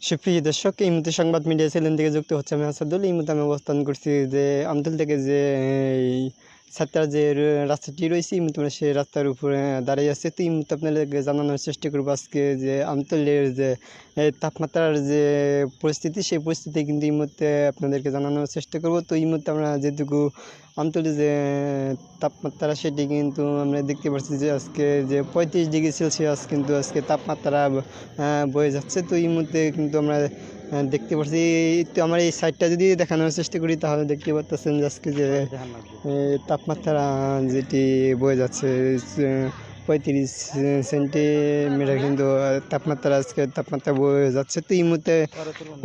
সুপ্রিয় দর্শক, এই মুহূর্তে সংবাদ মিডিয়া চ্যানেল থেকে যুক্ত হচ্ছে আমি আসাদুল। এই মুহূর্তে আমি অবস্থান করছি যে আমতল থেকে যে ছাত্রার যে রাস্তাটি রয়েছে, এই মুহূর্তে আমরা সেই রাস্তার উপরে দাঁড়িয়ে আছে। তো এই মুহূর্তে আপনাদেরকে জানানোর চেষ্টা করবো আজকে যে আমতলের যে তাপমাত্রার যে পরিস্থিতি, সেই পরিস্থিতি কিন্তু এই মুহূর্তে আপনাদেরকে জানানোর চেষ্টা করব। তো এই মুহূর্তে আমরা যেটুকু আমতলে যে তাপমাত্রা সেটি কিন্তু আমরা দেখতে পাচ্ছি যে আজকে যে 35 ডিগ্রি সেলসিয়াস কিন্তু আজকে তাপমাত্রা বয়ে যাচ্ছে। তো এই মুহূর্তে কিন্তু আমরা দেখতে পাচ্ছি, তো আমার এই সাইডটা যদি দেখানোর চেষ্টা করি তাহলে দেখতে পাচ্ছেন যে আজকে যে তাপমাত্রা যেটি বয়ে যাচ্ছে 35 সেন্টিমিটার কিন্তু তাপমাত্রা বয়ে যাচ্ছে। তো এই মুহূর্তে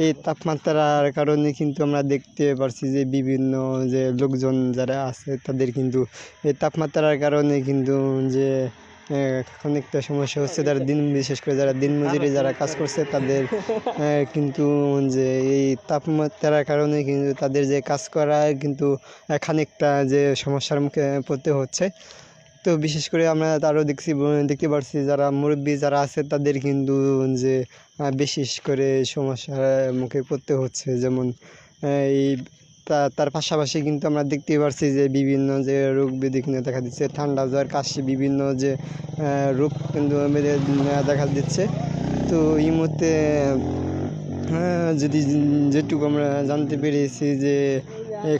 এই তাপমাত্রার কারণে কিন্তু আমরা দেখতে পারছি যে বিভিন্ন যে লোকজন যারা আছে তাদের কিন্তু এই তাপমাত্রার কারণে কিন্তু যে অনেকটা সমস্যা হচ্ছে। বিশেষ করে যারা দিনমজুরি যারা কাজ করছে তাদের কিন্তু যে এই তাপমাত্রার কারণে কিন্তু তাদের যে কাজ করা কিন্তু খানিকটা যে সমস্যার মুখে পড়তে হচ্ছে। তো বিশেষ করে আমরা আরও দেখতে পারছি যারা মুরব্বী যারা আছে তাদের কিন্তু যে বিশেষ করে সমস্যার মুখে পড়তে হচ্ছে। যেমন এই তার পাশাপাশি কিন্তু আমরা দেখতে পারছি যে বিভিন্ন যে রোগ ব্যাধি কিন্তু দেখা দিচ্ছে, ঠান্ডা জ্বর কাশি বিভিন্ন যে রোগ কিন্তু দেখা দিচ্ছে। তো এই মুহূর্তে যদি যেটুকু আমরা জানতে পেরেছি যে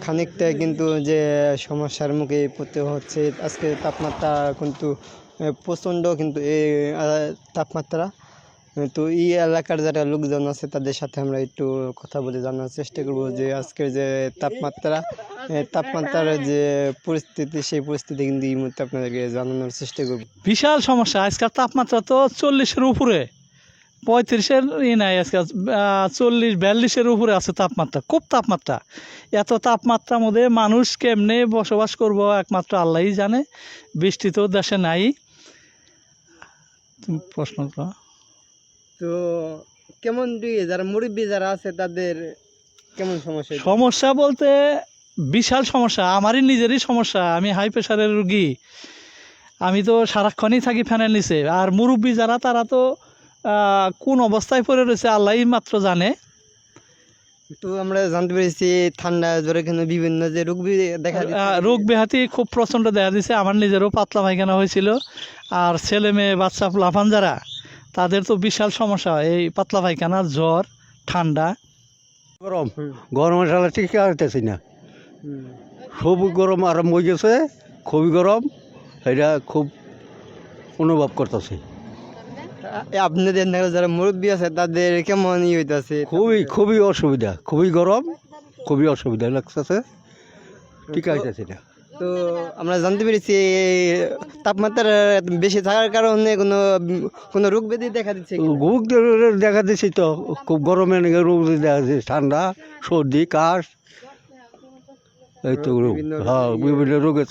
খানিকটা কিন্তু যে সমস্যার মুখে পড়তে হচ্ছে। আজকে তাপমাত্রা কিন্তু প্রচণ্ড কিন্তু এই তাপমাত্রা। তো এই এলাকার যারা লোকজন আছে তাদের সাথে আমরা একটু কথা বলে জানার চেষ্টা করব যে আজকের যে তাপমাত্রার যে পরিস্থিতি, সেই পরিস্থিতি কিন্তু এই মুহূর্তে আপনাদেরকে জানানোর চেষ্টা করব। বিশাল সমস্যা। আজকাল তাপমাত্রা তো 40-এর উপরে, 35-এর নাই, আজকাল 40-42-এর উপরে আছে তাপমাত্রা। খুব তাপমাত্রা। এত তাপমাত্রার মধ্যে মানুষ কেমনে বসবাস করব একমাত্র আল্লাহই জানে। বৃষ্টি তো দেশে নাই। তুমি প্রশ্ন করো। তো কেমন যারা মুরব্বী যারা আছে তাদের কেমন সমস্যা বলতে বিশাল সমস্যা। আমারই নিজেরই সমস্যা। আমি হাই প্রেশারের রুগী। আমি তো সারাক্ষণই থাকি ফ্যানের নিচে। আর মুরব্বী যারা তারা তো কোন অবস্থায় পড়ে রয়েছে আল্লাহই মাত্র জানে। তো আমরা জানতে পেরেছি ঠান্ডা জ্বরে কিন্তু বিভিন্ন যে রোগ ব্যাধি খুব প্রচণ্ড দেখা দিচ্ছে। আমার নিজেরও পাতলা পায়খানা হয়েছিল। আর ছেলে মেয়ে বাচ্চা লাফান যারা, তাদের তো বিশাল সমস্যা। এই পাতলা পায়খানা, জ্বর, ঠান্ডা, গরমের সালে ঠিক আসতেছি না, খুবই গরম আরম্ভ হয়ে গেছে। খুবই গরম, এটা খুব অনুভব করতেছি। আপনাদের যারা মুরব্বী আছে তাদের কেমন হইতেছে? খুবই অসুবিধা, খুবই গরম, খুবই অসুবিধা লাগতেছে, ঠিক আসতেছি না। তো আমরা জানতে পেরেছি তাপমাত্রা বেশি থাকার কারণে কোনো রোগ ব্যাধি দেখা দিচ্ছে। রোগ দেখা দিচ্ছি তো, খুব গরমে রোগ দেখা দিচ্ছে, ঠান্ডা, সর্দি, কাশ, এই তো রোগ। হ্যাঁ, বিভিন্ন রোগের